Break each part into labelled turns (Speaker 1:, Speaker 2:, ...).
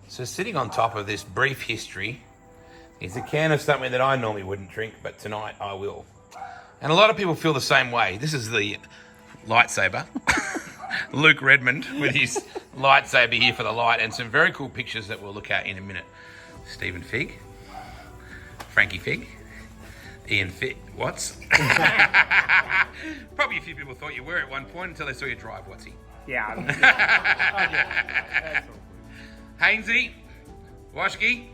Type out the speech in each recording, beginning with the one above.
Speaker 1: So sitting on top of this brief history is a can of something that I normally wouldn't drink, but tonight I will. And a lot of people feel the same way. This is the lightsaber. Luke Redmond with his lightsaber here for the light, and some very cool pictures that we'll look at in a minute. Stephen Fig, Frankie Fig, Ian Watts. Probably a few people thought you were at one point until they saw you drive, Wattsy.
Speaker 2: Yeah.
Speaker 1: Hainsey, Washke,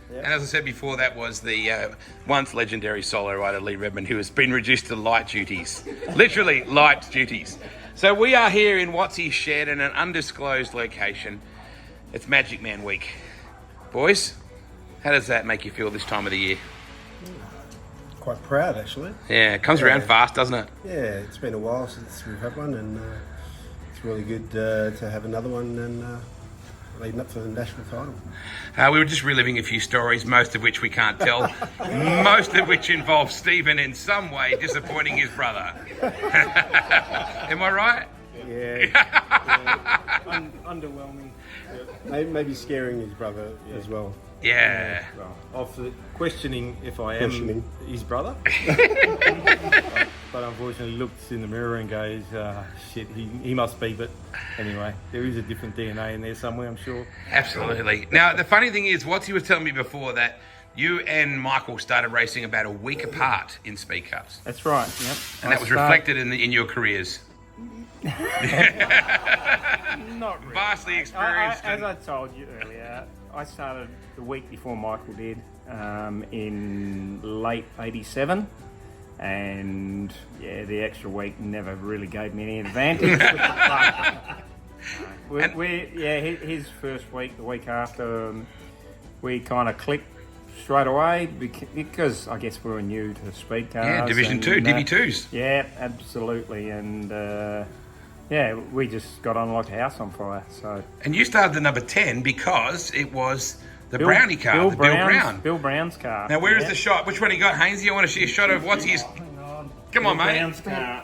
Speaker 1: and as I said before, that was the once legendary solo rider Lee Redmond, who has been reduced to light duties. Literally light duties. So we are here in Watsy's shed in an undisclosed location. It's Magic Man Week. Boys, how does that make you feel this time of the year?
Speaker 3: Quite proud, actually.
Speaker 1: Yeah, it comes around fast, doesn't it?
Speaker 3: Yeah, it's been a while since we've had one, and it's really good to have another one and leading up for the national title.
Speaker 1: We were just reliving a few stories, most of which we can't tell, most of which involve Stephen in some way disappointing his brother. Am I right?
Speaker 2: Yeah. Underwhelming.
Speaker 3: Maybe scaring his brother as well.
Speaker 1: Yeah.
Speaker 2: Well, after questioning if I am his brother. But unfortunately looks in the mirror and goes, shit, he must be. But anyway, there is a different DNA in there somewhere, I'm sure.
Speaker 1: Absolutely. Now, the funny thing is, Wattsy was telling me before that you and Michael started racing about a week apart in Speed Cups.
Speaker 2: That's right, yep.
Speaker 1: And that was reflected in your careers.
Speaker 2: Not really.
Speaker 1: Vastly experienced.
Speaker 2: As I told you earlier, I started the week before Michael did, in late '87, and yeah, the extra week never really gave me any advantage. His first week, the week after, we kind of clicked straight away because I guess we were new to speed cars.
Speaker 1: Yeah, Division 2, Divi 2s.
Speaker 2: Yeah, absolutely, and we just got on like a house on fire. So. And
Speaker 1: you started the number 10 because it was the Brownie car,
Speaker 2: Bill Brown's car.
Speaker 1: Now, where is the shot? Which one you got, Hainsey? I want to see a shot of what's his... Come on, mate.
Speaker 2: Brown's car.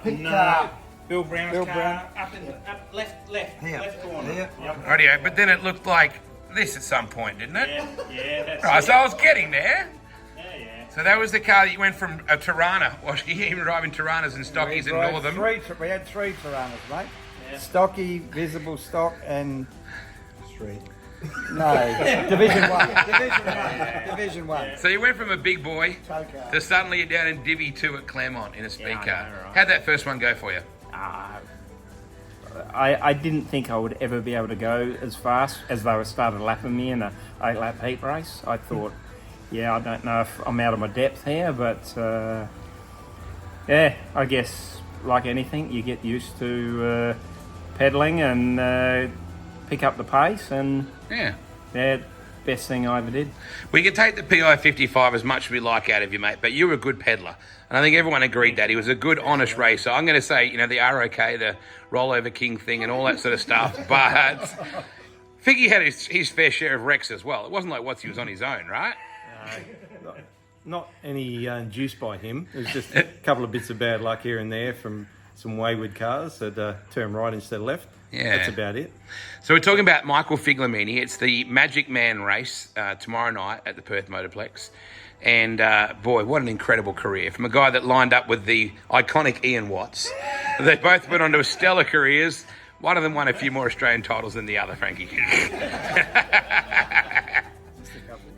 Speaker 2: Bill Brown's car. Up left corner.
Speaker 3: Yeah.
Speaker 2: Yep.
Speaker 1: Radio, but then it looked like this at some point, didn't it?
Speaker 2: Yeah, that's
Speaker 1: right,
Speaker 2: it.
Speaker 1: so I was getting there.
Speaker 2: Yeah.
Speaker 1: So that was the car that you went from a Tirana. Well, you even driving Tiranas and Stockies and all of them.
Speaker 4: We had three Tiranas, mate.
Speaker 2: Yeah.
Speaker 4: Stocky, visible stock, and
Speaker 3: Street.
Speaker 4: no, Division 1. Division 1.
Speaker 1: So you went from a big boy
Speaker 4: Car.
Speaker 1: to suddenly you're down in Divi 2 at Claremont in a speed
Speaker 2: Yeah, I
Speaker 1: car.
Speaker 2: know, right.
Speaker 1: How'd that first one go for you?
Speaker 2: I didn't think I would ever be able to go as fast as they were started lapping me in a 8-lap heat race. I thought, I don't know if I'm out of my depth here, but I guess like anything, you get used to pedaling and pick up the pace, and best thing I ever did.
Speaker 1: We can take the PI 55 as much as we like out of you, mate, but you were a good peddler. And I think everyone agreed that. He was a good, honest racer. I'm going to say, the ROK, the rollover king thing and all that sort of stuff, but Figgy had his fair share of wrecks as well. It wasn't like Wattsy was on his own, right?
Speaker 2: Not any juice by him. It was just a couple of bits of bad luck here and there from some wayward cars that turn right instead of left.
Speaker 1: Yeah.
Speaker 2: That's about it.
Speaker 1: So we're talking about Michael Figliomeni. It's the Magic Man race tomorrow night at the Perth Motorplex. And boy, what an incredible career from a guy that lined up with the iconic Ian Watts. They both went on to stellar careers. One of them won a few more Australian titles than the other, Frankie.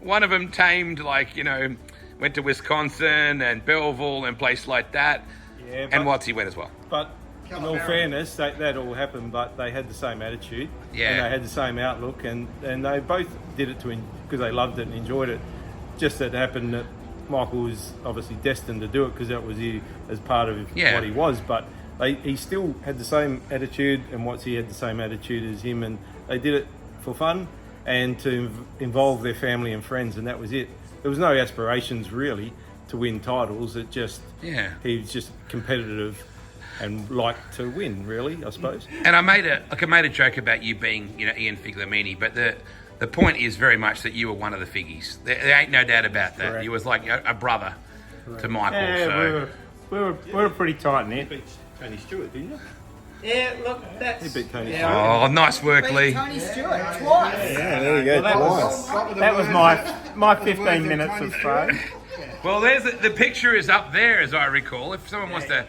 Speaker 1: One of them tamed, went to Wisconsin and Belleville and places like that.
Speaker 2: Yeah,
Speaker 1: and Wattsy went as well.
Speaker 2: But in all fairness, that all happened, but they had the same attitude.
Speaker 1: Yeah.
Speaker 2: And they had the same outlook, and they both did it because they loved it and enjoyed it. Just that happened that Michael was obviously destined to do it because that was as part of what he was. But he still had the same attitude, and Wattsy had the same attitude as him, and they did it for fun and to involve their family and friends, and that was it. There was no aspirations really to win titles. It just he was just competitive and liked to win, really, I suppose.
Speaker 1: And I made a joke about you being Ian Figliomeni, but the point is very much that you were one of the Figgies. There ain't no doubt about that.
Speaker 2: Correct.
Speaker 1: You was like a brother to Michael.
Speaker 2: Yeah,
Speaker 1: so
Speaker 2: we were pretty tight knit.
Speaker 3: Beat Tony Stewart, didn't you?
Speaker 5: Yeah, look, that's...
Speaker 2: He beat Tony
Speaker 1: Oh, nice work, Lee.
Speaker 4: Tony Stewart twice.
Speaker 3: Yeah, there you go.
Speaker 5: That was my 15 minutes of fame.
Speaker 1: Well, there's the picture is up there, as I recall. If someone wants to,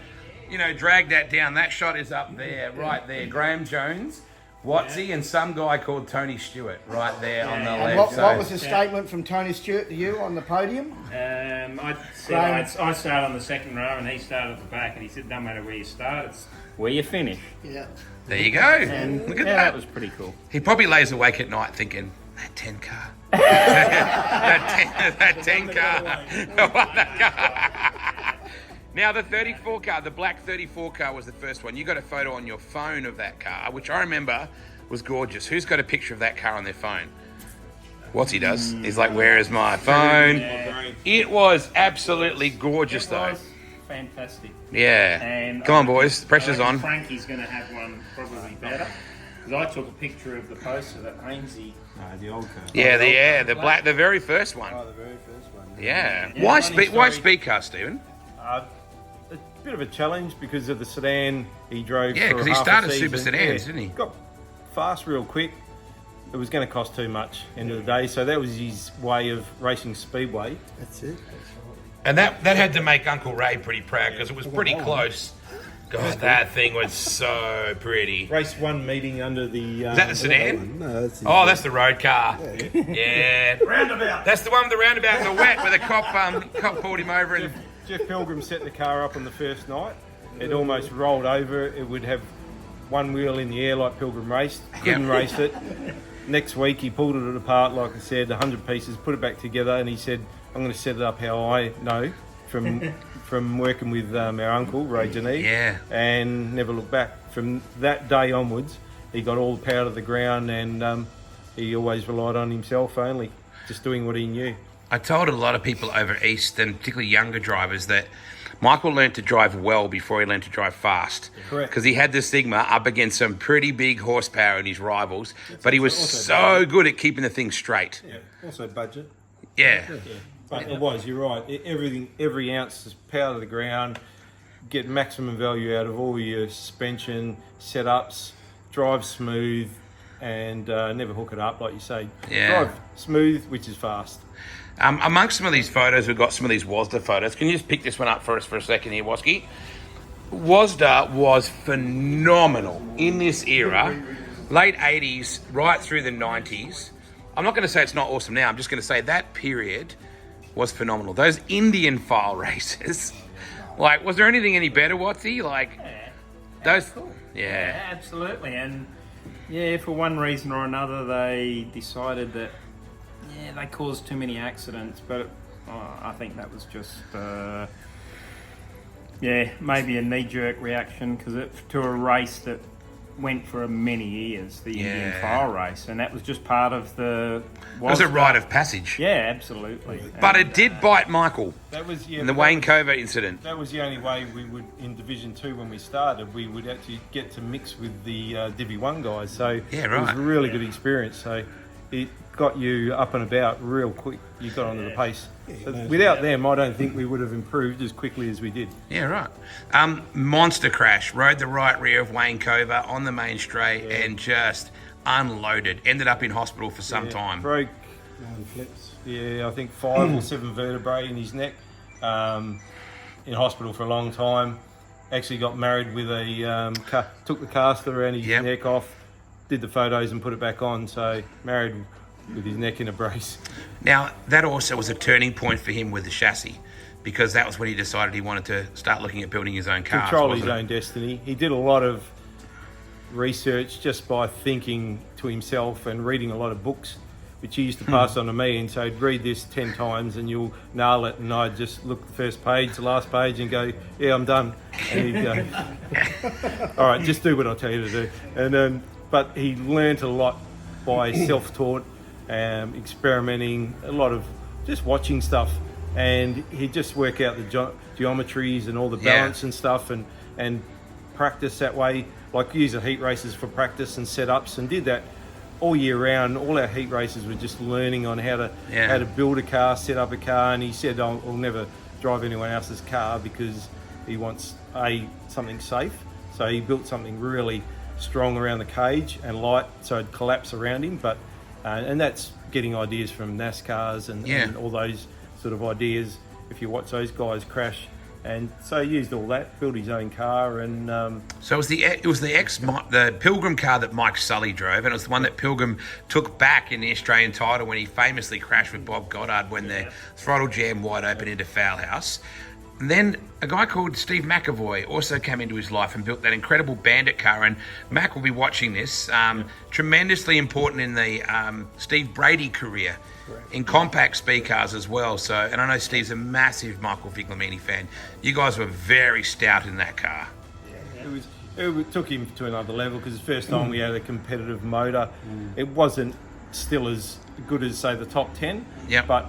Speaker 1: drag that down, that shot is up there, right there. Graham Jones, Watsy, and some guy called Tony Stewart, right there on the
Speaker 4: And
Speaker 1: left.
Speaker 4: what was the statement from Tony Stewart to you on the podium?
Speaker 5: I started on the second row and he started at the back, and he said, "No matter where you start, it's where you finish."
Speaker 4: Yeah.
Speaker 1: There you go.
Speaker 5: And
Speaker 1: Look at
Speaker 5: that
Speaker 1: that.
Speaker 5: was pretty cool.
Speaker 1: He probably lays awake at night thinking, that 10 car. that 10 car. What a car. Now, the 34 car, the black 34 car was the first one. You got a photo on your phone of that car, which I remember was gorgeous. Who's got a picture of that car on their phone? Watsy does. He's like, where is my phone?
Speaker 5: Yeah.
Speaker 1: It was absolutely gorgeous,
Speaker 5: It
Speaker 1: though.
Speaker 5: was fantastic.
Speaker 1: Yeah.
Speaker 5: And
Speaker 1: Come on, boys. The
Speaker 5: I
Speaker 1: pressure's
Speaker 5: reckon
Speaker 1: on.
Speaker 5: Frankie's going to have one probably better. Because I took a picture of the poster that Hainsey...
Speaker 2: the old car.
Speaker 1: Yeah, the black, the very first one.
Speaker 3: Oh, the very first one.
Speaker 1: Yeah.
Speaker 5: Yeah,
Speaker 1: Why
Speaker 5: funny
Speaker 1: why
Speaker 5: story.
Speaker 1: speed car, Stephen?
Speaker 2: A bit of a challenge because of the sedan he drove.
Speaker 1: Yeah,
Speaker 2: for
Speaker 1: 'cause he
Speaker 2: half a
Speaker 1: started
Speaker 2: season.
Speaker 1: super sedans, didn't he?
Speaker 2: Got fast real quick. It was going to cost too much end of the day, so that was his way of racing speedway.
Speaker 3: That's it.
Speaker 1: And that had to make Uncle Ray pretty proud because it was pretty close. God, that thing was so pretty.
Speaker 2: Race one meeting under the.
Speaker 1: Is that the sedan?
Speaker 3: No, that's
Speaker 1: Oh, that's the road car. Yeah. Roundabout. That's the one with the roundabout in the wet where the cop pulled him over and...
Speaker 2: Jeff Pilgrim set the car up on the first night. It almost rolled over. It would have one wheel in the air like Pilgrim raced. Couldn't
Speaker 1: Yep.
Speaker 2: race it. Next week he pulled it apart, like I said, 100 pieces, put it back together, and he said, "I'm going to set it up how I know from working with our uncle Ray Janee."
Speaker 1: Yeah.
Speaker 2: And never looked back. From that day onwards, he got all the power to the ground, and he always relied on himself only, just doing what he knew.
Speaker 1: I told a lot of people over east, and particularly younger drivers, that Michael learned to drive well before he learned to drive fast.
Speaker 2: Correct.
Speaker 1: Because he had the Sigma up against some pretty big horsepower in his rivals, but he was so good at keeping the thing straight.
Speaker 3: Yeah. Also budget.
Speaker 1: Yeah.
Speaker 2: But it was, you're right. Every ounce is power to the ground, get maximum value out of all your suspension, setups, drive smooth, and never hook it up, like you say.
Speaker 1: Yeah.
Speaker 2: Drive smooth, which is fast.
Speaker 1: Amongst some of these photos, we've got some of these WASDA photos. Can you just pick this one up for us for a second here, Woski? WASDA was phenomenal in this era, late 80s, right through the 90s. I'm not going to say it's not awesome now. I'm just going to say that period was phenomenal. Those Indian file races, like, was there anything any better, Watsy? Like, those, yeah.
Speaker 5: Absolutely. And yeah, for one reason or another, they decided that they caused too many accidents. But I think that was just maybe a knee-jerk reaction because to a race that went for many years, the Indian file race, and that was just part of the.
Speaker 1: It was a rite of passage.
Speaker 5: Yeah, absolutely.
Speaker 1: But it did bite Michael
Speaker 2: That was
Speaker 1: in the Wayne Covert incident.
Speaker 2: That was the only way we would, in Division 2 when we started, we would actually get to mix with the Divi 1 guys. So
Speaker 1: Yeah,
Speaker 2: it was
Speaker 1: right.
Speaker 2: a really good experience. So it got you up and about real quick. You got onto the pace. So without them, I don't think we would have improved as quickly as we did.
Speaker 1: Yeah, right. Monster crash. Rode the right rear of Wayne Covert on the main straight and just unloaded. Ended up in hospital for some time.
Speaker 2: Broke,
Speaker 3: 9 flips.
Speaker 2: I think 5 or 7 vertebrae in his neck. In hospital for a long time. Actually got married with a... took the caster around his neck off. Did the photos and put it back on. So married with his neck in a brace.
Speaker 1: Now, that also was a turning point for him with the chassis, because that was when he decided he wanted to start looking at building his own cars.
Speaker 2: Control his
Speaker 1: wasn't it?
Speaker 2: own destiny. He did a lot of research just by thinking to himself and reading a lot of books, which he used to pass on to me, and so he'd read this 10 times and you'll nail it, and I'd just look at the first page, the last page, and go, yeah, I'm done. And he'd go, all right, just do what I tell you to do. And but he learnt a lot by self-taught, experimenting, a lot of just watching stuff, and he'd just work out the geometries and all the balance and stuff, and practice that way, like use the heat races for practice and setups, and did that all year round. All our heat races were just learning on how to build a car, set up a car, and he said, I'll never drive anyone else's car because he wants something safe. So he built something really strong around the cage and light, so it'd collapse around him. But and that's getting ideas from NASCARs and all those sort of ideas. If you watch those guys crash, and so he used all that, built his own car, and
Speaker 1: so it was the Pilgrim car that Mike Sully drove, and it was the one that Pilgrim took back in the Australian title when he famously crashed with Bob Goddard when the throttle jammed wide open into Foul House. And then a guy called Steve McAvoy also came into his life and built that incredible Bandit car. And Mac will be watching this. Tremendously important in the Steve Brady career in compact speed cars as well. So, and I know Steve's a massive Michael Figliomeni fan. You guys were very stout in that car.
Speaker 2: It took him to another level because the first time we had a competitive motor, it wasn't still as good as, say, the top 10.
Speaker 1: Yeah.
Speaker 2: But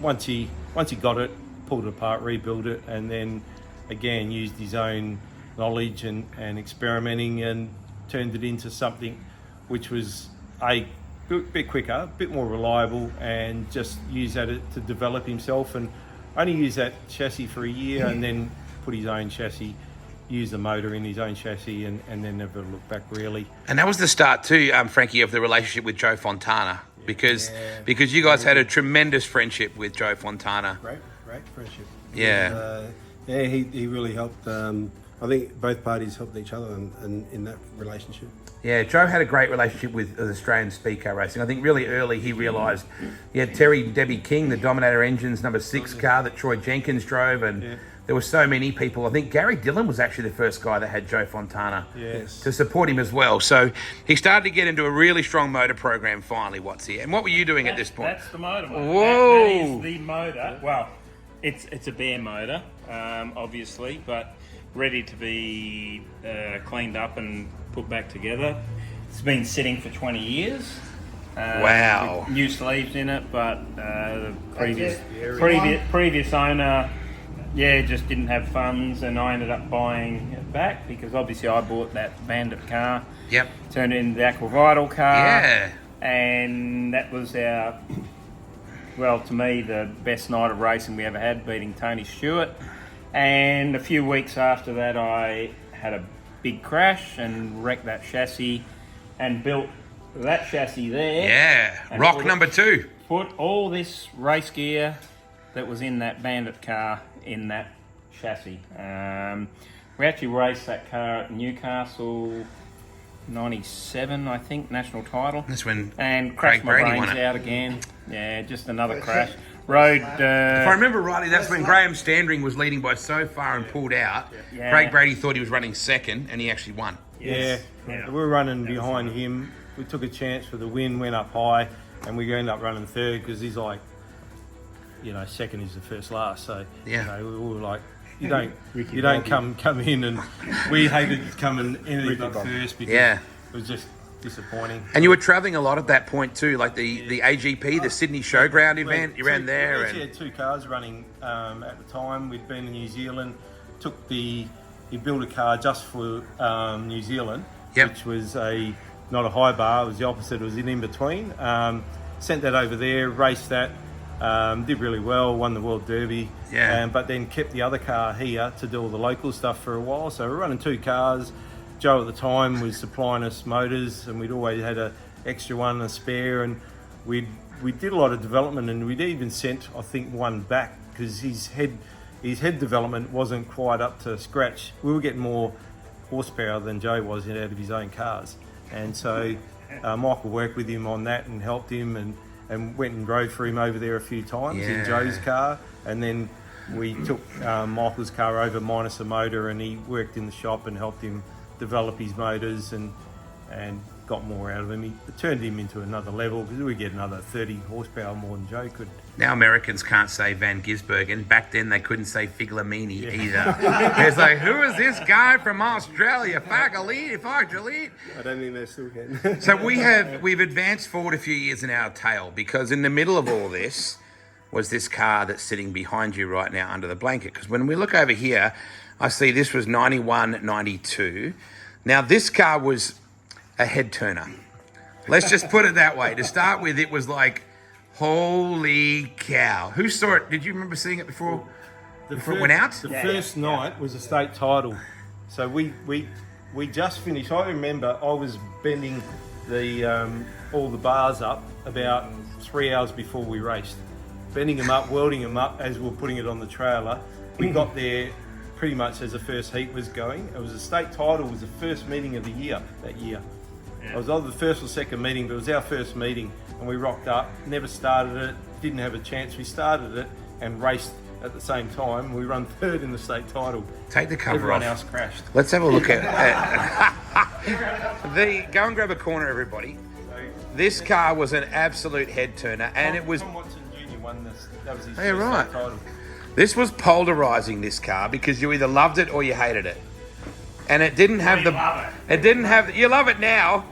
Speaker 2: once he got it, pulled it apart, rebuilt it, and then again used his own knowledge and experimenting and turned it into something which was a bit quicker, a bit more reliable, and just used that to develop himself, and only used that chassis for a year and then put his own chassis, used the motor in his own chassis, and then never looked back really.
Speaker 1: And that was the start too, Frankie, of the relationship with Joe Fontana, because you guys had a tremendous friendship with Joe Fontana.
Speaker 3: Great friendship.
Speaker 1: Yeah.
Speaker 3: He really helped. I think both parties helped each other in that relationship.
Speaker 1: Yeah, Joe had a great relationship with Australian speed car racing. I think really early he realised he had Terry Debbie King, the Dominator Engines number 6 car that Troy Jenkins drove, and there were so many people. I think Gary Dillon was actually the first guy that had Joe Fontana to support him as well. So he started to get into a really strong motor program finally, Watsy. And what were you doing at this point?
Speaker 5: That's the motor.
Speaker 1: Whoa!
Speaker 5: That is the motor. Well, it's a bare motor, obviously, but ready to be cleaned up and put back together. It's been sitting for 20 years.
Speaker 1: Wow.
Speaker 5: With new sleeves in it, but the previous owner, just didn't have funds, and I ended up buying it back because obviously I bought that Bandit car.
Speaker 1: Yep.
Speaker 5: Turned it into the Aquavital car.
Speaker 1: Yeah.
Speaker 5: And that was our, well, to me, the best night of racing we ever had, beating Tony Stewart. And a few weeks after that, I had a big crash and wrecked that chassis and built that chassis there.
Speaker 1: Yeah, rock number 2.
Speaker 5: Put all this race gear that was in that Bandit car in that chassis. We actually raced that car at Newcastle 97, I think, national title.
Speaker 1: That's when
Speaker 5: and crashed my
Speaker 1: Brady
Speaker 5: brains
Speaker 1: won it.
Speaker 5: out again. Yeah, just another crash. Rode.
Speaker 1: If I remember rightly, that's when Graham Standring was leading by so far and pulled out.
Speaker 5: Yeah.
Speaker 1: Craig Brady thought he was running second, and he actually won.
Speaker 5: Yes.
Speaker 2: Yeah. We were running behind him. We took a chance for the win, went up high, and we ended up running third because he's like, second is the first last. So we were like, you don't come in, and we hated coming in up first because it was just disappointing.
Speaker 1: And you were travelling a lot at that point too, like the AGP, the Sydney Showground event. You ran there.
Speaker 2: We actually had 2 cars running at the time. We'd been in New Zealand. He built a car just for New Zealand, which was not a high bar. It was the opposite. It was in between. Sent that over there, raced that. Did really well, won the World Derby, but then kept the other car here to do all the local stuff for a while. So we're running 2 cars. Joe at the time was supplying us motors, and we'd always had an extra one, a spare, and we did a lot of development, and we'd even sent, I think, one back because his head development wasn't quite up to scratch. We were getting more horsepower than Joe was out of his own cars, and so Michael worked with him on that and helped him, and went and drove for him over there a few times in Joe's car, and then we took Michael's car over minus a motor, and he worked in the shop and helped him develop his motors and got more out of him. It turned him into another level because we get another 30 horsepower more than Joe could.
Speaker 1: Now Americans can't say Van Gisbergen, and back then they couldn't say Figliomeni either. It's like, who is this guy from Australia? Fagalid?
Speaker 3: I don't think they still can.
Speaker 1: So we've advanced forward a few years in our tale, because in the middle of all this was this car that's sitting behind you right now under the blanket. Because when we look over here, I see this was 91, 92. Now this car was a head turner. Let's just put it that way. To start with, it was like, holy cow. Who saw it? Did you remember seeing it before it went out?
Speaker 2: The first night was a state title. So we just finished. I remember I was bending the all the bars up about 3 hours before we raced, bending them up, welding them up as we were putting it on the trailer. We got there pretty much as the first heat was going. It was a state title. It was the first meeting of the year that year. It was either the first or second meeting, but it was our first meeting, and we rocked up. Never started it. Didn't have a chance. We started it and raced at the same time. We run third in the state title.
Speaker 1: Take the cover
Speaker 2: Everyone
Speaker 1: off.
Speaker 2: else crashed.
Speaker 1: Let's have a look at go and grab a corner, everybody. This car was an absolute head turner, and it was.
Speaker 2: Tom Watson Jr. won this. That was his
Speaker 1: Yeah,
Speaker 2: first
Speaker 1: right.
Speaker 2: state title.
Speaker 1: This was polarizing, this car, because you either loved it or you hated it. And it didn't have the. It didn't have. You love it now.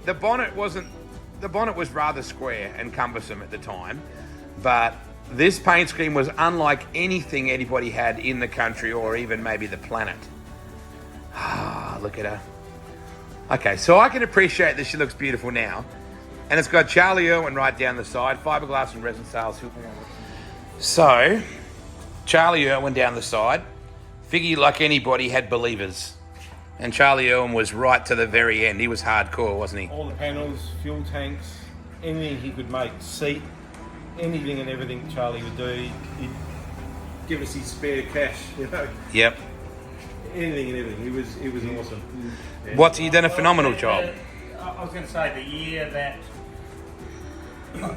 Speaker 1: The bonnet wasn't. The bonnet was rather square and cumbersome at the time, but this paint scheme was unlike anything anybody had in the country or even maybe the planet. Ah, look at her. Okay, so I can appreciate that she looks beautiful now. And it's got Charlie Irwin right down the side, fiberglass and resin sales. So, Charlie Irwin down the side. Figgy, like anybody, had believers. And Charlie Irwin was right to the very end. He was hardcore, wasn't he?
Speaker 2: All the panels, fuel tanks, anything he could make, seat, anything and everything Charlie would do. He'd give us his spare cash, you know.
Speaker 1: Yep.
Speaker 2: Anything and everything. He was awesome.
Speaker 1: What's he done a phenomenal job.
Speaker 5: I was going to say the year that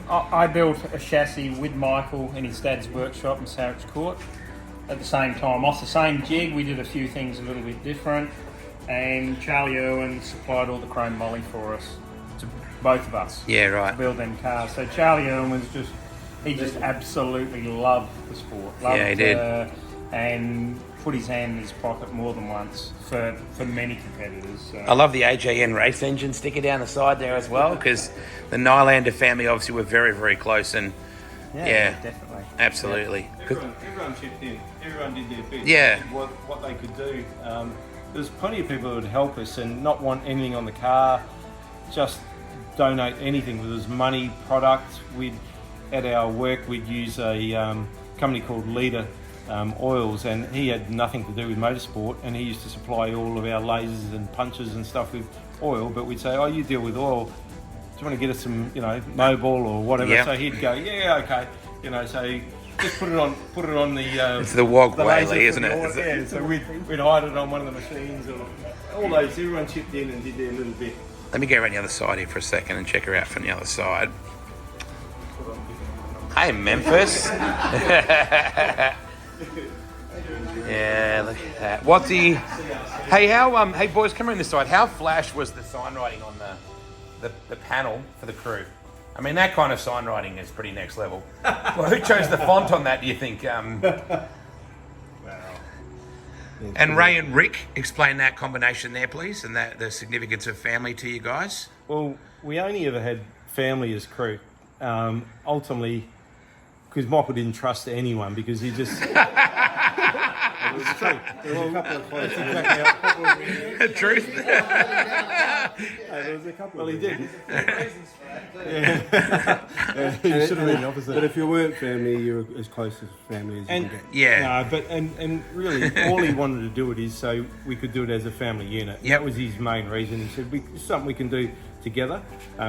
Speaker 5: I built a chassis with Michael in his dad's workshop in Sarich Court at the same time. Off the same jig, we did a few things a little bit different, and Charlie Irwin supplied all the chrome moly for us, to both of us.
Speaker 1: Yeah, right.
Speaker 5: To build them cars. So Charlie Irwin was he just absolutely loved the sport. Loved,
Speaker 1: Yeah, he did.
Speaker 5: And put his hand in his pocket more than once for many competitors. So.
Speaker 1: I love the AJN race engine sticker down the side there as well, because the Nylander family obviously were very, very close, and yeah,
Speaker 5: definitely.
Speaker 1: absolutely.
Speaker 2: Everyone chipped in. Everyone did their bit.
Speaker 1: Yeah.
Speaker 2: What they could do. There's plenty of people that would help us and not want anything on the car, just donate anything. Whether it was money, product. At our work, we'd use a company called Leader Oils, and he had nothing to do with motorsport, and he used to supply all of our lasers and punches and stuff with oil. But we'd say, "Oh, you deal with oil. Do you want to get us some, Mobile or whatever?"
Speaker 1: Yep.
Speaker 2: So he'd go, "Yeah, okay." So just put it on the.
Speaker 1: It's the WOG
Speaker 2: laser
Speaker 1: Whaley, isn't
Speaker 2: from
Speaker 1: it?
Speaker 2: the oil. Yeah, so we'd hide it on one of the machines, or all those. Everyone chipped in and did their little bit.
Speaker 1: Let me go around the other side here for a second and check her out from the other side. Hey, Memphis. Yeah, look at that. What's he? Hey, hey boys, come around this side. How flash was the sign writing on the panel for the crew? I mean, that kind of sign writing is pretty next level. Well, who chose the font on that, do you think? And Ray and Rick, explain that combination there, please, and that the significance of family to you guys.
Speaker 2: Well, we only ever had family as crew. Ultimately, because Michael didn't trust anyone, because he just... It was true.
Speaker 3: There were a couple of close.
Speaker 1: Truth.
Speaker 2: Well, he did. He should have been the opposite.
Speaker 3: But if you weren't family, you were as close as family as you can get.
Speaker 1: Yeah.
Speaker 2: No, but and really, all he wanted to do it is so we could do it as a family unit.
Speaker 1: Yep.
Speaker 2: That was his main reason. He said, it's something we can do together.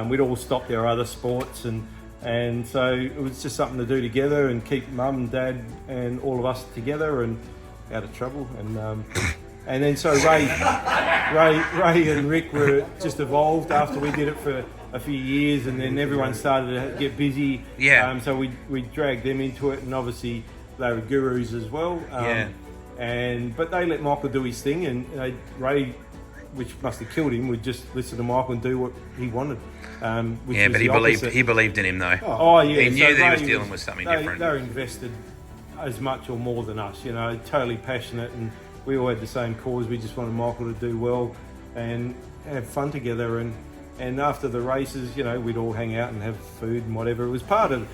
Speaker 2: We'd all stopped our other sports, and so it was just something to do together and keep mum and dad and all of us together and out of trouble. And then so Ray and Rick were just evolved after we did it for a few years, and then everyone started to get busy.
Speaker 1: Yeah.
Speaker 2: So we dragged them into it, and obviously they were gurus as well. But they let Michael do his thing, and Ray, which must have killed him, would just listen to Michael and do what he wanted.
Speaker 1: But he believed in him though.
Speaker 2: Oh yeah,
Speaker 1: He knew that he was dealing with something different.
Speaker 2: They were invested as much or more than us, totally passionate, and we all had the same cause. We just wanted Michael to do well and have fun together. And after the races, we'd all hang out and have food and whatever. It was part of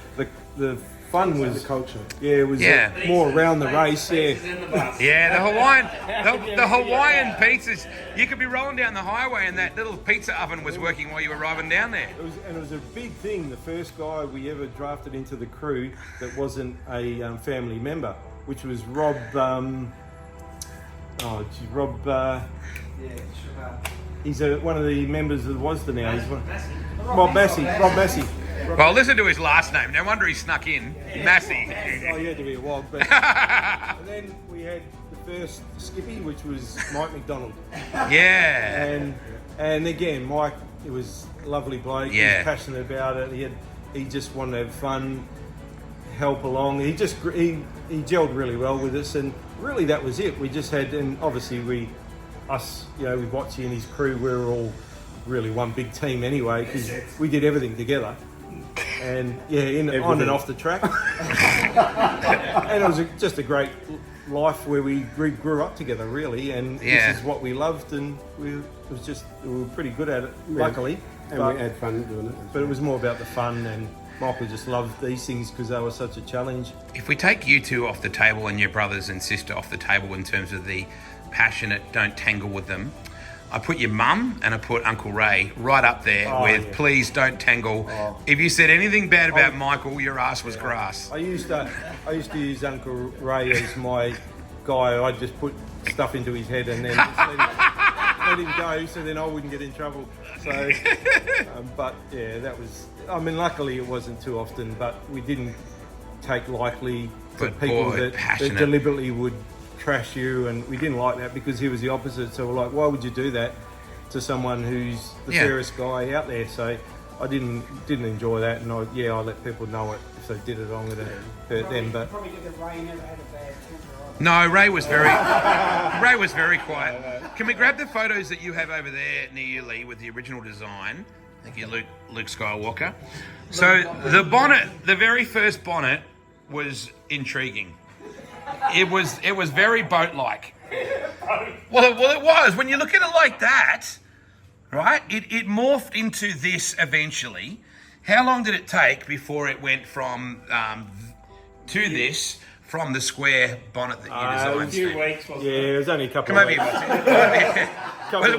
Speaker 2: the fun was
Speaker 3: The culture.
Speaker 2: Yeah, it was more around the race.
Speaker 1: Yeah, the Hawaiian pizzas. You could be rolling down the highway and that little pizza oven was working while you were arriving down there.
Speaker 2: It was a big thing. The first guy we ever drafted into the crew that wasn't a family member, which was Rob. Oh, gee, Rob. He's one of the members of WASDA now. He's Rob Massey.
Speaker 1: Well, listen to his last name. No wonder he snuck in. Massey.
Speaker 2: Oh, he had to be a wog. But and then we had the first skippy, which was Mike McDonald.
Speaker 1: Yeah.
Speaker 2: And again, Mike, it was a lovely bloke.
Speaker 1: Yeah.
Speaker 2: He was passionate about it. He just wanted to have fun, help along. He gelled really well with us, and really that was it. We just had, and obviously with Watsy and his crew, we were all really one big team anyway, because we did everything together. And on and off the track. And it was just a great life where we grew up together, really, and this is what we loved, and we were pretty good at it, luckily.
Speaker 3: And we had fun doing it.
Speaker 2: But it was more about the fun, and Michael just loved these things because they were such a challenge.
Speaker 1: If we take you two off the table and your brothers and sister off the table in terms of the passionate, don't tangle with them, I put your mum and I put Uncle Ray right up there please don't tangle. Oh. If you said anything bad about Michael, your ass was grass.
Speaker 2: I used to use Uncle Ray as my guy. I'd just put stuff into his head and then just let him go, so then I wouldn't get in trouble. So, but yeah, that was. I mean, luckily it wasn't too often, but we didn't take lightly to people that deliberately would trash you, and we didn't like that because he was the opposite. So we're like, why would you do that to someone who's the fairest guy out there? So I didn't enjoy that, and I let people know it if they did it. I'm going to hurt them. But
Speaker 4: probably because Ray never had a bad temper.
Speaker 1: No, Ray was very quiet. Can we grab the photos that you have over there near you, Lee, with the original design? Thank you, Luke Skywalker. So the bonnet, the very first bonnet, was intriguing. It was very boat-like. Well, it was. When you look at it like that, right? It morphed into this eventually. How long did it take before it went from to this? From the square bonnet that you designed.
Speaker 5: A few weeks, wasn't
Speaker 2: it? Yeah, it was only a couple
Speaker 1: Come
Speaker 2: of weeks.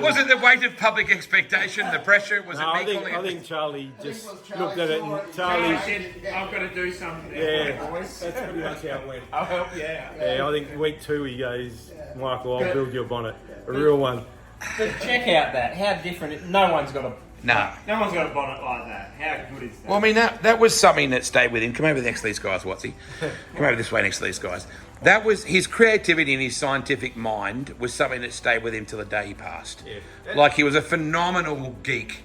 Speaker 1: Was it the weight of public expectation, the pressure? Was it me
Speaker 2: I think Charlie just looked at it and Charlie
Speaker 5: said, I've got to do something.
Speaker 2: Yeah, that's pretty much how it went.
Speaker 5: I'll help you out.
Speaker 2: Yeah, I think week 2 he goes, Michael, I'll build you a bonnet. A real one.
Speaker 5: But check out that. How different. No one's got a bonnet like that. How good is that?
Speaker 1: Well, I mean, that was something that stayed with him. Come over next to these guys, Watsy. Come over this way next to these guys. That was his creativity and his scientific mind was something that stayed with him till the day he passed. Yeah. Like he was a phenomenal geek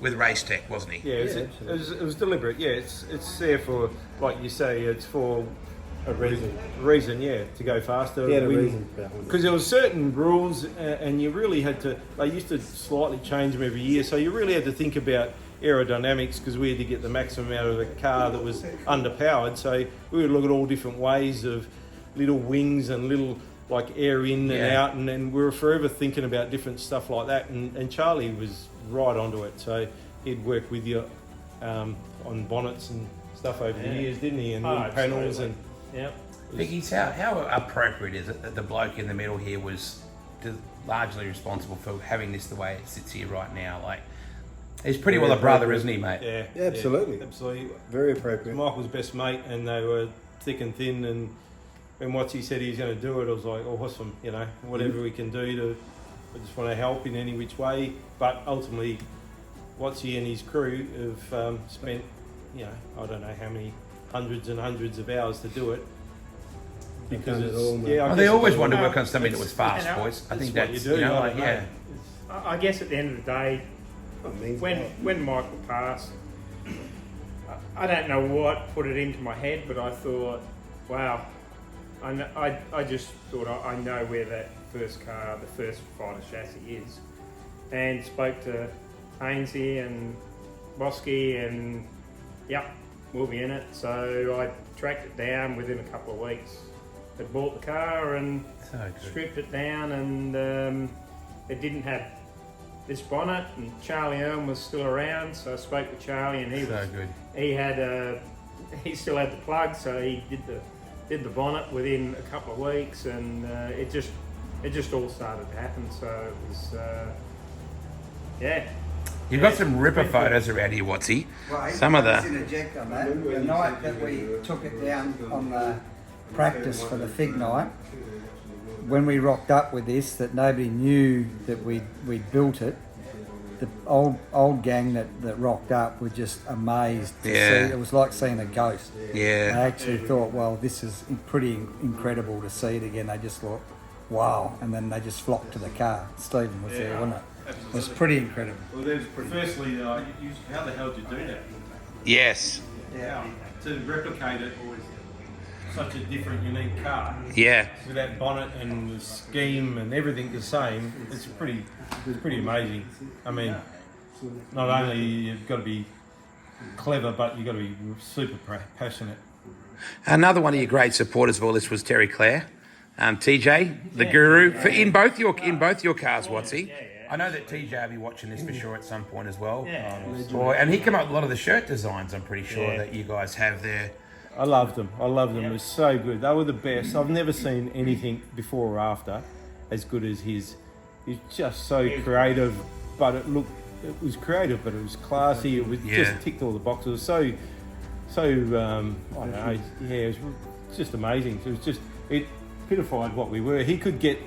Speaker 1: with race tech, wasn't he?
Speaker 2: Yeah, it was deliberate. Yeah, it's there for, like you say, it's for a reason, yeah, to go faster.
Speaker 3: Yeah, reason.
Speaker 2: Because there were certain rules, and you really had to. They used to slightly change them every year, so you really had to think about aerodynamics because we had to get the maximum out of the car that was underpowered. So we would look at all different ways of little wings and little like air in and out, and then we were forever thinking about different stuff like that. And Charlie was right onto it, so he'd work with you on bonnets and stuff over the years, didn't he? And little panels and.
Speaker 5: Yep.
Speaker 1: Viggies, how appropriate is it that the bloke in the middle here was largely responsible for having this the way it sits here right now? Like, he's pretty well a brother, isn't he, mate?
Speaker 3: Yeah, absolutely.
Speaker 2: Yeah, absolutely.
Speaker 3: Very appropriate.
Speaker 2: Michael's best mate, and they were thick and thin, and when Watsy said he was going to do it, I was like, oh, awesome, whatever we can do I just want to help in any which way. But ultimately, Watsy and his crew have spent, I don't know how many hundreds and hundreds of hours to do it. Because
Speaker 1: they always wanted to work on something that was fast, boys. I think that's
Speaker 2: what you do.
Speaker 5: I guess at the end of the day, when Michael passed, I don't know what put it into my head, but I thought, wow, I just thought I know where that first car, the first fighter chassis is, and spoke to Hainsey and Bosky, and we'll be in it. So I tracked it down within a couple of weeks. I bought the car and stripped it down, and it didn't have this bonnet. And Charlie Earn was still around, so I spoke to Charlie, and he still had the plug, so he did the bonnet within a couple of weeks, and it just all started to happen. So it was
Speaker 1: You've got some ripper photos around here, Watsy.
Speaker 4: Well,
Speaker 1: some of the.
Speaker 4: Interject on that. The night that we took it down on the practice for the Fig night,
Speaker 6: when we rocked up with this, that nobody knew that we'd built it. The old gang that rocked up were just amazed to see. It was like seeing a ghost.
Speaker 1: Yeah.
Speaker 6: They actually thought, well, this is pretty incredible to see it again. They just thought, wow. And then they just flocked to the car. Stephen was there, wasn't it? It was pretty incredible.
Speaker 2: Well, firstly, how the hell did you do that?
Speaker 1: Yes.
Speaker 2: Yeah. To replicate it, such a different, unique car.
Speaker 1: Yeah.
Speaker 2: With that bonnet and the scheme and everything the same, it's pretty amazing. I mean, not only you've got to be clever, but you've got to be super passionate.
Speaker 1: Another one of your great supporters of all this was Terry Clare, TJ, the guru, in both your cars, Watsy. I know that TJ will be watching this for sure at some point as well. And he came up with a lot of the shirt designs, I'm pretty sure, that you guys have there.
Speaker 2: I loved them. It was so good. They were the best. I've never seen anything before or after as good as his. He's just so creative, but it was creative, but it was classy. It was just ticked all the boxes. I don't know. Yeah, it was just amazing. It pitifyed what we were. He could get,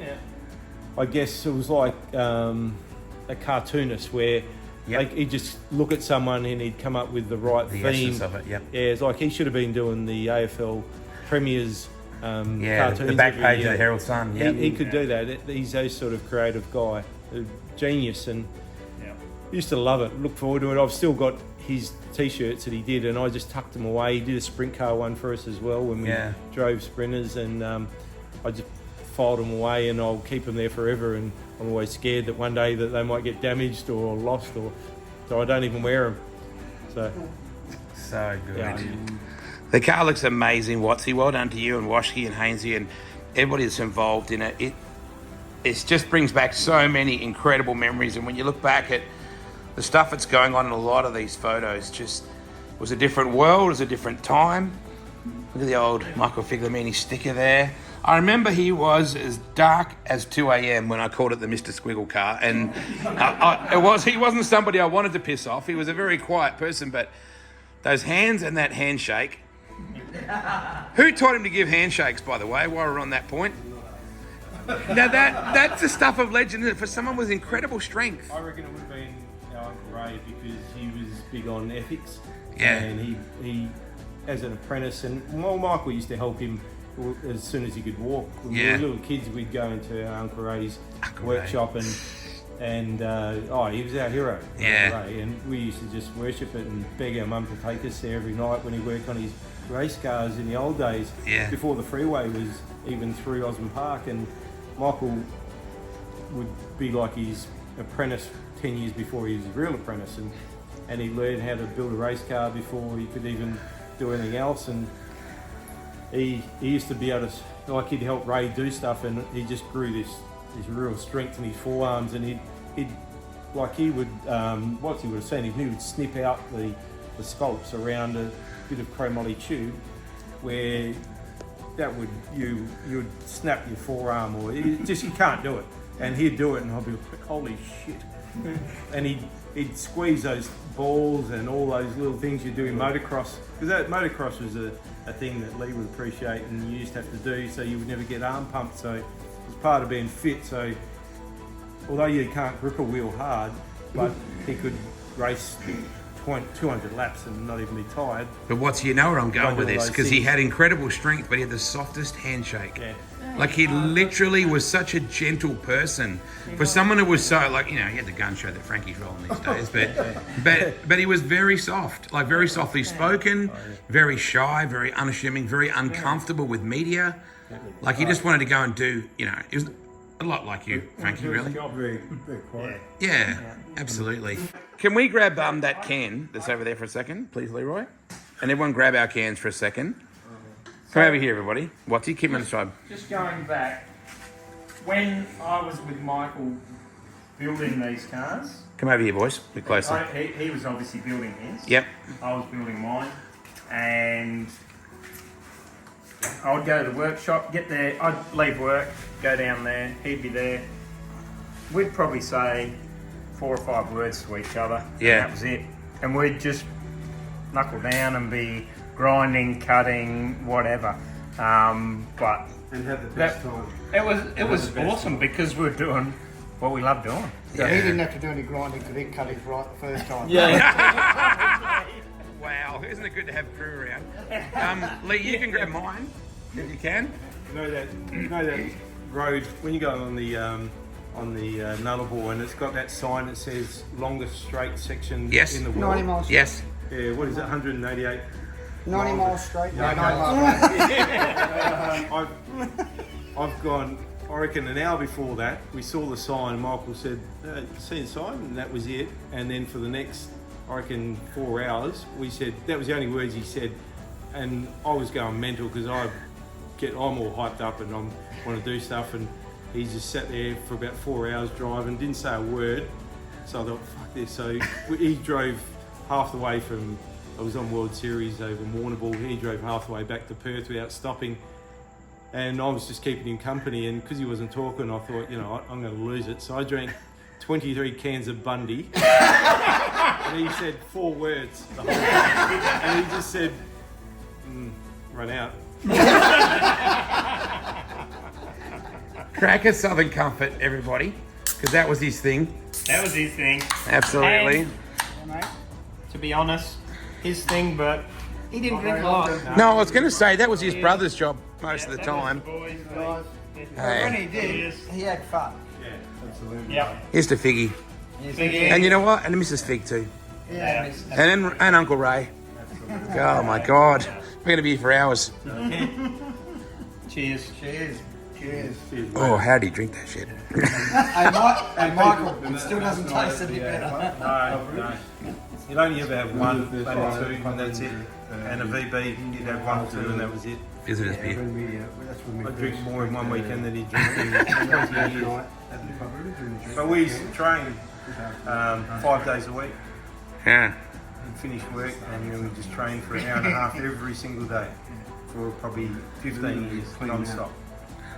Speaker 2: I guess it was like a cartoonist where he'd just look at someone and he'd come up with the right theme.
Speaker 1: Essence of it,
Speaker 2: Yeah, it's like he should have been doing the AFL Premiers cartoons.
Speaker 1: The back page of the Herald Sun.
Speaker 2: He could do that. He's a sort of creative guy, a genius, and used to love it. Look forward to it. I've still got his T-shirts that he did, and I just tucked them away. He did a sprint car one for us as well when we drove sprinters, and I just filed them away, and I'll keep them there forever. And I'm always scared that one day that they might get damaged or lost, so I don't even wear them.
Speaker 1: So good. The car looks amazing, Watsy. Well done to you and Washke and Hainsey and everybody that's involved in it. It just brings back so many incredible memories. And when you look back at the stuff that's going on in a lot of these photos, just was a different world, it was a different time. Look at the old Michael Figliomeni sticker there. I remember he was as dark as 2 a.m. when I called it the Mr. Squiggle car. And he wasn't somebody I wanted to piss off. He was a very quiet person, but those hands and that handshake. Who taught him to give handshakes, by the way, while we're on that point? Now that's the stuff of legend, isn't it? For someone with incredible strength.
Speaker 2: I reckon it would have been our Uncle Ray because he was big on ethics.
Speaker 1: Yeah.
Speaker 2: And he as an apprentice, and Michael used to help him as soon as he could walk. When we were little kids, we'd go into our Uncle Ray's workshop and he was our hero.
Speaker 1: Yeah.
Speaker 2: Ray, and we used to just worship it and beg our mum to take us there every night when he worked on his race cars in the old days, before the freeway was even through Osmond Park. And Michael would be like his apprentice 10 years before he was a real apprentice, and he learned how to build a race car before he could even do anything else. And he used to be able to, like, he'd help Ray do stuff, and he just grew this real strength in his forearms. And he would what he would have seen, he would snip out the sculpts around a bit of chromoly tube where that would you would snap your forearm, or you can't do it. And he'd do it, and I'd be like, holy shit. And he'd squeeze those balls and all those little things you do in motocross, because that motocross was a thing that Lee would appreciate and you used to have to do, so you would never get arm pumped. So it was part of being fit. So although you can't grip a wheel hard, but he could race 200 laps and not even be tired.
Speaker 1: But where I'm going with this, because he had incredible strength, but he had the softest handshake.
Speaker 2: Yeah.
Speaker 1: Like, he literally was such a gentle person. For someone who was so, like, he had the gun show that Frankie's rolling these days, but he was very soft, like very softly spoken, very shy, very unassuming, very uncomfortable with media. Like, he just wanted to go and do, it was a lot like you, Frankie, really.
Speaker 3: Very, very quiet.
Speaker 1: Yeah, absolutely. Can we grab that can that's over there for a second, please, Leroy? And everyone grab our cans for a second. Come over here, everybody. Watsy, keep me on the side.
Speaker 5: Just going back, when I was with Michael building these cars...
Speaker 1: Come over here, boys. A bit closer.
Speaker 5: He was obviously building his.
Speaker 1: Yep.
Speaker 5: I was building mine. And I would go to the workshop, get there, I'd leave work, go down there, he'd be there. We'd probably say 4 or 5 words to each other.
Speaker 1: Yeah.
Speaker 5: And that was it. And we'd just knuckle down and be grinding, cutting, whatever. But
Speaker 2: And have the best time.
Speaker 5: it was awesome because we were doing what we love doing.
Speaker 4: So he didn't have to do any grinding because he cut his right the first time.
Speaker 1: Wow, isn't it good to have crew around? Lee, you can grab mine if you can.
Speaker 2: You know that road when you go on the Nullarbor, and it's got that sign that says longest straight section
Speaker 1: Yes.
Speaker 2: in the world.
Speaker 4: 90 miles.
Speaker 1: Yes.
Speaker 2: Yeah, what is it? 188.
Speaker 4: 90 miles straight.
Speaker 2: Yeah,
Speaker 4: No,
Speaker 2: I've gone. I reckon an hour before that, we saw the sign. Michael said, "See the sign," and that was it. And then for the next, I reckon, 4 hours, we said that was the only words he said. And I was going mental because I'm all hyped up and I want to do stuff. And he just sat there for about 4 hours driving, didn't say a word. So I thought, fuck this. So he drove half the way from. I was on World Series over Warrnambool. He drove half the way back to Perth without stopping. And I was just keeping him company, and because he wasn't talking, I thought, I'm going to lose it. So I drank 23 cans of Bundy, and he said 4 words the whole time. And he just said, run out.
Speaker 1: Cracker Southern Comfort, everybody, because that was his thing.
Speaker 5: That was his thing.
Speaker 1: Absolutely.
Speaker 5: And, to be honest, his thing, but
Speaker 4: he didn't drink a lot.
Speaker 1: No, I was going to say that was his brother's job most of the time.
Speaker 6: When he did, he had fun.
Speaker 5: Yeah.
Speaker 1: Here's to Figgy. And you know what? And Mrs. Fig too.
Speaker 5: Yeah.
Speaker 1: And Uncle Ray. Oh my God. We're going to be here for hours.
Speaker 5: Cheers.
Speaker 4: Cheers. Cheers.
Speaker 1: Oh, how do you drink that shit?
Speaker 6: And Michael, it still doesn't taste any better.
Speaker 2: No. You'd only ever have one, maybe 2, and that's it. And a VB, you'd have 1 or 2, and that was it.
Speaker 1: Visitor's beer.
Speaker 2: I drink more in one weekend than he drinks in 20 years. But we used to train 5 days a week.
Speaker 1: Yeah.
Speaker 2: We'd finish work and then we'd just train for an hour and a half every single day for probably 15 years non-stop.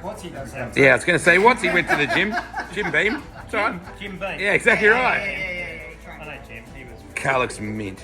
Speaker 6: What's he does that?
Speaker 1: Yeah, I was going to say, what's he went to the gym? Jim Beam? That's right.
Speaker 5: Jim Beam.
Speaker 1: Yeah, exactly right.
Speaker 5: I know Jim. He was.
Speaker 1: Car looks mint.